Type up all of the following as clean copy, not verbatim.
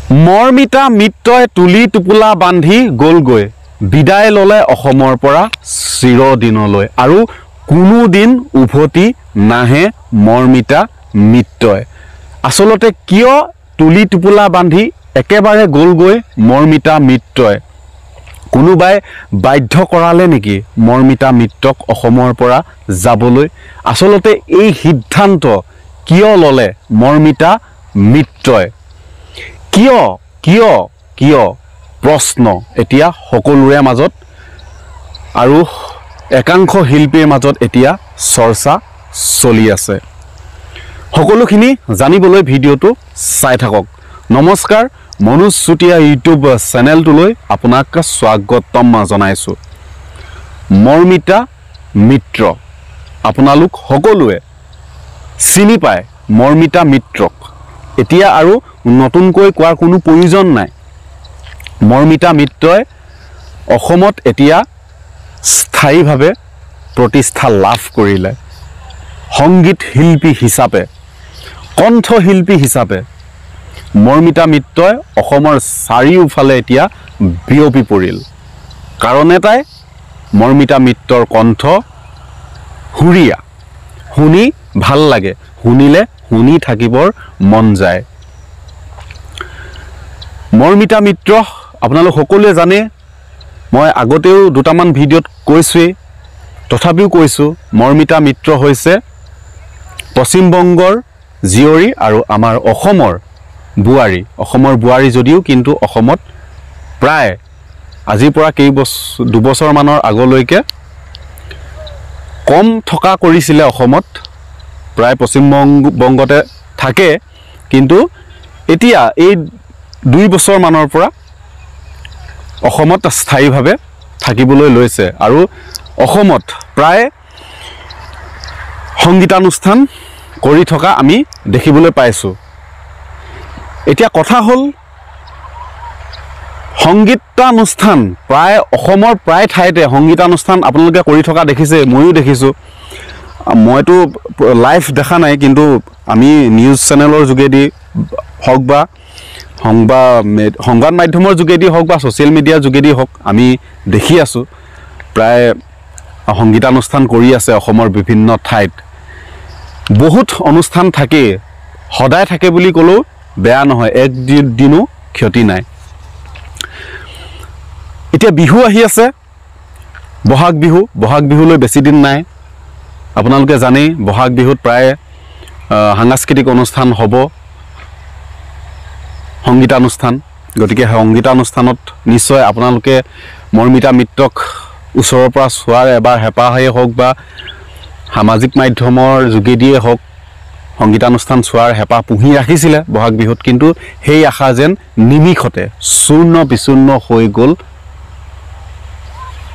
মৰ্মিতা মিত্ৰই তুলি টোপোলা বান্ধি গ'লগৈ বিদায় ল'লে অসমৰ পৰা চিৰদিনলৈ আৰু কোনোদিন উভতি নাহে মৰ্মিতা মিত্ৰই। আচলতে কিয় তুলি টোপোলা বান্ধি একেবাৰে গ'লগৈ মৰ্মিতা মিত্ৰই? কোনোবাই বাধ্য কৰালে নেকি মৰ্মিতা মিত্ৰক অসমৰ পৰা যাবলৈ? আচলতে এই সিদ্ধান্ত কিয় ল'লে মৰ্মিতা মিত্ৰই? কিয় কিয় কিয় প্ৰশ্ন এতিয়া সকলোৰে মাজত আৰু একাংশ শিল্পীৰ মাজত এতিয়া চৰ্চা চলি আছে। সকলোখিনি জানিবলৈ ভিডিঅ'টো চাই থাকক। নমস্কাৰ, মনোজ চুতীয়া ইউটিউব চেনেলটোলৈ আপোনাক স্বাগতম জনাইছোঁ। মৰ্মিতা মিত্ৰ, আপোনালোক সকলোৱে চিনি পায় মৰ্মিতা মিত্ৰক। এতিয়া আৰু নতুনকৈ কোৱাৰ কোনো প্ৰয়োজন নাই। মৰ্মিতা মিত্ৰই অসমত এতিয়া স্থায়ীভাৱে প্ৰতিষ্ঠা লাভ কৰিলে। সংগীত শিল্পী হিচাপে, কণ্ঠশিল্পী হিচাপে মৰ্মিতা মিত্ৰই অসমৰ চাৰিওফালে এতিয়া বিয়পি পৰিল। কাৰণ এটাই, মৰ্মিতা মিত্ৰৰ কণ্ঠ সুৰীয়া, শুনি ভাল লাগে, শুনিলে শুনি থাকিবৰ মন যায়। মৰ্মিতা মিত্ৰ আপোনালোক সকলোৱে জানে, মই আগতেও দুটামান ভিডিঅ'ত কৈছোঁৱেই, তথাপিও কৈছোঁ, মৰ্মিতা মিত্ৰ হৈছে পশ্চিমবংগৰ জীয়ৰী আৰু আমাৰ অসমৰ বোৱাৰী। অসমৰ বোৱাৰী যদিও কিন্তু অসমত প্ৰায় আজিৰ পৰা দুবছৰমানৰ আগলৈকে কম থকা কৰিছিলে। অসমত প্ৰায় পশ্চিমবংগতে থাকে, কিন্তু এতিয়া এই 2 বছৰমানৰ পৰা অসমত স্থায়ীভাৱে থাকিবলৈ লৈছে আৰু অসমত প্ৰায় সংগীতানুষ্ঠান কৰি থকা আমি দেখিবলৈ পাইছোঁ। এতিয়া কথা হ'ল, সংগীতানুষ্ঠান প্ৰায় অসমৰ প্ৰায় ঠাইতে সংগীতানুষ্ঠান আপোনালোকে কৰি থকা দেখিছে, ময়ো দেখিছোঁ। মইতো লাইভ দেখা নাই, কিন্তু আমি নিউজ চেনেলৰ যোগেদি হওক বা সংবাদ মাধ্যমৰ যোগেদি হওক বা ছ'চিয়েল মিডিয়াৰ যোগেদি হওক আমি দেখি আছোঁ, প্ৰায় সংগীতানুষ্ঠান কৰি আছে অসমৰ বিভিন্ন ঠাইত। বহুত অনুষ্ঠান থাকেই, সদায় থাকে বুলি ক'লেও বেয়া নহয়, এক দিনো ক্ষতি নাই। এতিয়া বিহু আহি আছে, বহাগ বিহু। বহাগ বিহুলৈ বেছি দিন নাই। আপোনালোকে জানেই, বহাগ বিহুত প্ৰায় সাংস্কৃতিক অনুষ্ঠান হ'ব, সংগীতানুষ্ঠান। গতিকে সংগীতানুষ্ঠানত নিশ্চয় আপোনালোকে মৰ্মিতা মিত্ৰক ওচৰৰ পৰা চোৱাৰ এবাৰ হেঁপাহেই হওক বা সামাজিক মাধ্যমৰ যোগেদিয়ে হওক সংগীতানুষ্ঠান চোৱাৰ হেঁপাহ পুহি ৰাখিছিলে বহাগ বিহুত। কিন্তু সেই আশা যেন নিমিষতে চূৰ্ণ বিচূৰ্ণ হৈ গ'ল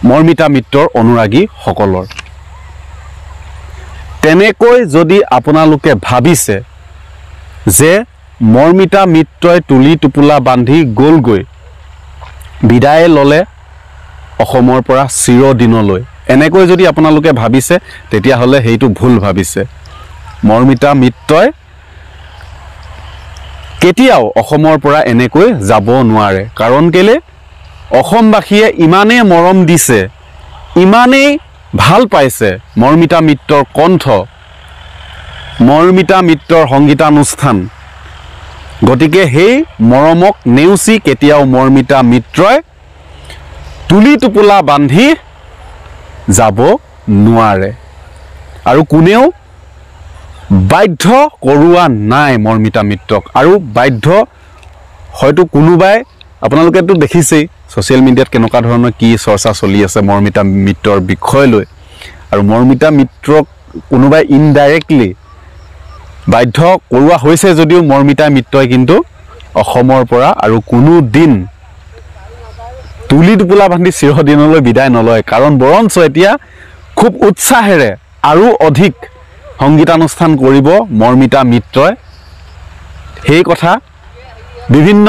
মৰ্মিতা মিত্ৰৰ অনুৰাগীসকলৰ। তেনেকৈ যদি আপোনালোকে ভাবিছে যে মৰ্মিতা মিত্ৰই তুলি টোপোলা বান্ধি গ'লগৈ, বিদায় ল'লে অসমৰ পৰা চিৰদিনলৈ, এনেকৈ যদি আপোনালোকে ভাবিছে, তেতিয়াহ'লে সেইটো ভুল ভাবিছে। মৰ্মিতা মিত্ৰই কেতিয়াও অসমৰ পৰা এনেকৈ যাব নোৱাৰে। কাৰণ কেলে, অসমবাসীয়ে ইমানেই মৰম দিছে, ইমানেই ভাল পাইছে মৰ্মিতা মিত্ৰৰ কণ্ঠ, মৰ্মিতা মিত্ৰৰ সংগীতানুষ্ঠান। গতিকে সেই মৰমক নেওচি কেতিয়াও মৰ্মিতা মিত্ৰই তুলি টোপোলা বান্ধি যাব নোৱাৰে আৰু কোনেও বাধ্য কৰোৱা নাই মৰ্মিতা মিত্ৰক। আৰু বাধ্য হয়তো কোনোবাই, আপোনালোকেতো দেখিছেই ছ'চিয়েল মিডিয়াত কেনেকুৱা ধৰণৰ কি চৰ্চা চলি আছে মৰ্মিতা মিত্ৰৰ বিষয় লৈ। আৰু মৰ্মিতা মিত্ৰক কোনোবাই ইনডাইৰেক্টলি বাধ্য কৰোৱা হৈছে যদিও মৰ্মিতা মিত্ৰই কিন্তু অসমৰ পৰা আৰু কোনো দিন তুলি টোপোলা বান্ধি চিৰদিনলৈ বিদায় নলয়। কাৰণ বৰঞ্চ এতিয়া খুব উৎসাহেৰে আৰু অধিক সংগীতানুষ্ঠান কৰিব মৰ্মিতা মিত্ৰই। সেই কথা বিভিন্ন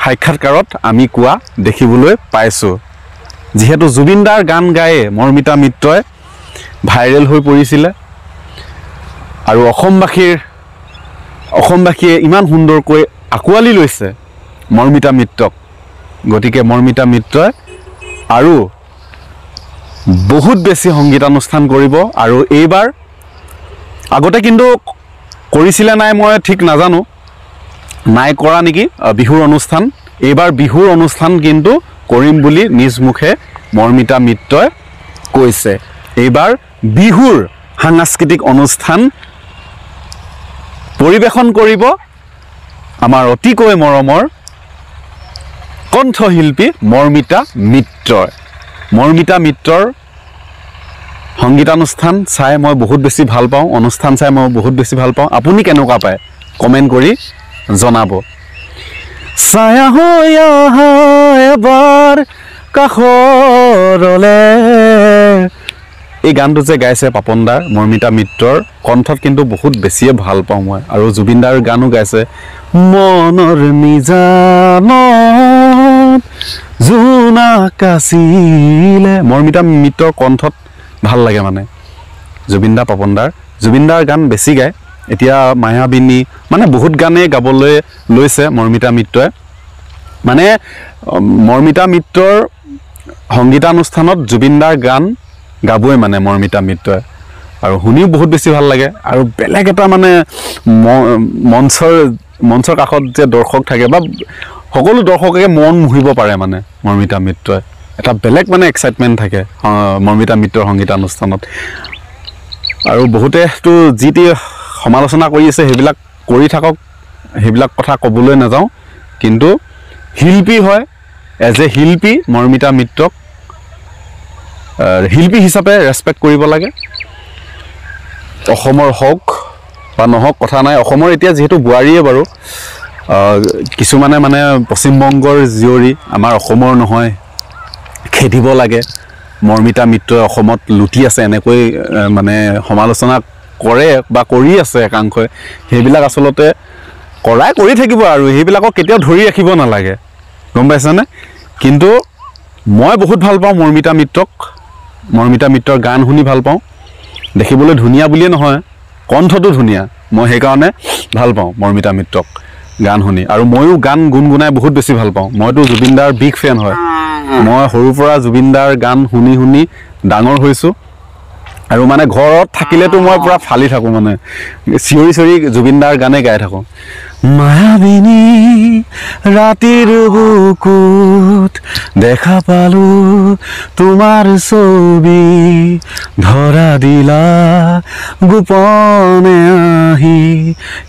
সাক্ষাৎকাৰত আমি কোৱা দেখিবলৈ পাইছোঁ। যিহেতু জুবিনদাৰ গান গায়ে মৰ্মিতা মিত্ৰই ভাইৰেল হৈ পৰিছিলে আৰু অসমবাসীয়ে ইমান সুন্দৰকৈ আঁকোৱালি লৈছে মৰ্মিতা মিত্ৰক গতিকে মৰ্মিতা মিত্ৰই আৰু বহুত বেছি সংগীতানুষ্ঠান কৰিব আৰু এইবাৰ আগতে কিন্তু কৰিছিলে নাই মই ঠিক নাজানো নাই কৰা নেকি বিহুৰ অনুষ্ঠান এইবাৰ বিহুৰ অনুষ্ঠান কিন্তু কৰিম বুলি নিজ মুখে মৰ্মিতা মিত্ৰই কৈছে এইবাৰ বিহুৰ সাংস্কৃতিক অনুষ্ঠান পৰিবেশন কৰিব আমাৰ অতিকৈ মৰমৰ কণ্ঠশিল্পী মৰ্মিতা মিত্ৰৰ সংগীতানুষ্ঠান চাই মই বহুত বেছি ভাল পাওঁ অনুষ্ঠান চাই মই বহুত বেছি ভাল পাওঁ আপুনি কেনেকুৱা পায় কমেণ্ট কৰি জনাব ছায়া হৈ আহা এবাৰ কাষৰলে এই গানটো যে গাইছে পাপনদাৰ মৰ্মিতা মিত্ৰৰ কণ্ঠত কিন্তু বহুত বেছিয়ে ভাল পাওঁ মই আৰু জুবিনদাৰ গানো গাইছে মনৰ নিজানত জোনাক আছিলে মৰ্মিতা মিত্ৰৰ কণ্ঠত ভাল লাগে মানে জুবিনদাৰ গান বেছি গায় এতিয়া মায়াবিনী মানে বহুত গানেই গাবলৈ লৈছে মৰ্মিতা মিত্ৰই মানে মৰ্মিতা মিত্ৰৰ সংগীতানুষ্ঠানত জুবিনদাৰ গান গাবই মানে মৰ্মিতা মিত্ৰই আৰু শুনিও বহুত বেছি ভাল লাগে আৰু বেলেগ এটা মানে মঞ্চৰ কাষত যে দৰ্শক থাকে বা সকলো দৰ্শকে মন মুহিব পাৰে মানে মৰ্মিতা মিত্ৰই এটা বেলেগ মানে এক্সাইটমেণ্ট থাকে মৰ্মিতা মিত্ৰৰ সংগীতানুষ্ঠানত আৰু বহুতেতো যি টি সমালোচনা কৰি আছে সেইবিলাক কৰি থাকক সেইবিলাক কথা ক'বলৈ নাযাওঁ কিন্তু শিল্পী হয় এজ এ শিল্পী মৰ্মিতা মিত্ৰক শিল্পী হিচাপে ৰেচপেক্ট কৰিব লাগে অসমৰ হওক বা নহওক কথা নাই অসমৰ এতিয়া যিহেতু বোৱাৰীয়ে বাৰু কিছুমানে মানে পশ্চিমবংগৰ জীয়ৰী আমাৰ অসমৰ নহয় খেদিব লাগে মৰ্মিতা মিত্ৰই অসমত লুটি আছে এনেকৈ মানে সমালোচনা কৰে বা কৰি আছে একাংশই সেইবিলাক আচলতে কৰি থাকিব আৰু সেইবিলাকক কেতিয়াও ধৰি ৰাখিব নালাগে গম পাইছানে কিন্তু মই বহুত ভাল পাওঁ মৰ্মিতা মিত্ৰৰ গান শুনি ভাল পাওঁ দেখিবলৈ ধুনীয়া বুলিয়ে নহয় কণ্ঠটো ধুনীয়া মই সেইকাৰণে ভাল পাওঁ মৰ্মিতা মিত্ৰক গান শুনি আৰু ময়ো গান গুণগুণাই বহুত বেছি ভাল পাওঁ মইতো জুবিনদাৰ বিগ ফেন হয় মই সৰুৰ পৰা জুবিনদাৰ গান শুনি ডাঙৰ হৈছোঁ আৰু মানে ঘৰত থাকিলেতো মই পুৰা ফালি থাকোঁ মানে চিঞৰি জুবিনদাৰ গানে গাই থাকোঁ মায়াবিনী ৰাতিৰ বুকুত দেখা পালো তোমাৰ ছবি ধৰা দিলা গোপনে আহি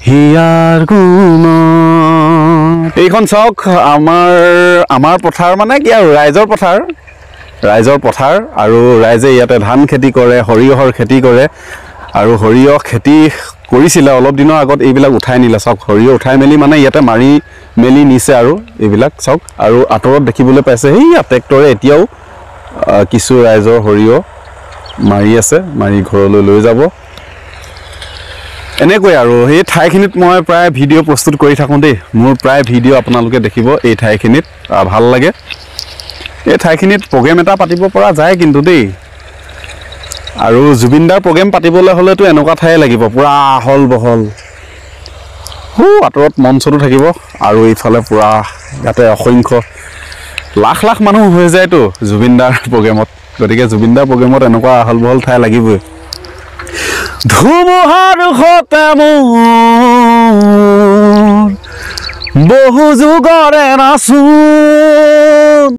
হিয়াৰ গুণ এইখন চাওক আমাৰ পথাৰ মানে কি আৰু ৰাইজৰ পথাৰ আৰু ৰাইজে ইয়াতে ধান খেতি কৰে সৰিয়হৰ খেতি কৰে আৰু সৰিয়হ খেতি কৰিছিলে অলপ দিনৰ আগত এইবিলাক উঠাই নিলে চাওক সৰিয়হ উঠাই মেলি মানে ইয়াতে মাৰি মেলি নিছে আৰু এইবিলাক চাওক আৰু আঁতৰত দেখিবলৈ পাইছে সেইয়া ট্ৰেক্টৰে এতিয়াও কিছু ৰাইজৰ সৰিয়হ মাৰি আছে মাৰি ঘৰলৈ লৈ যাব এনেকৈ আৰু সেই ঠাইখিনিত মই প্ৰায় ভিডিঅ' প্ৰস্তুত কৰি থাকোঁ দেই মোৰ প্ৰায় ভিডিঅ' আপোনালোকে দেখিব এই ঠাইখিনিত ভাল লাগে এই ঠাইখিনিত প্ৰগ্ৰেম এটা পাতিব পৰা যায় কিন্তু দেই আৰু জুবিনদাৰ প্ৰগ্ৰেম পাতিবলৈ হ'লেতো এনেকুৱা ঠাই লাগিব পুৰা আহল বহল আঁতৰত মঞ্চটো থাকিব আৰু এইফালে পুৰা ইয়াতে অসংখ্য লাখ মানুহ হৈ যায়তো জুবিনদাৰ প্ৰগ্ৰেমত গতিকে জুবিনদাৰ প্ৰগ্ৰেমত এনেকুৱা আহল বহল ঠাই লাগিবই ধুমুহাৰ সতে মোৰ বহু যুগৰে নাচোন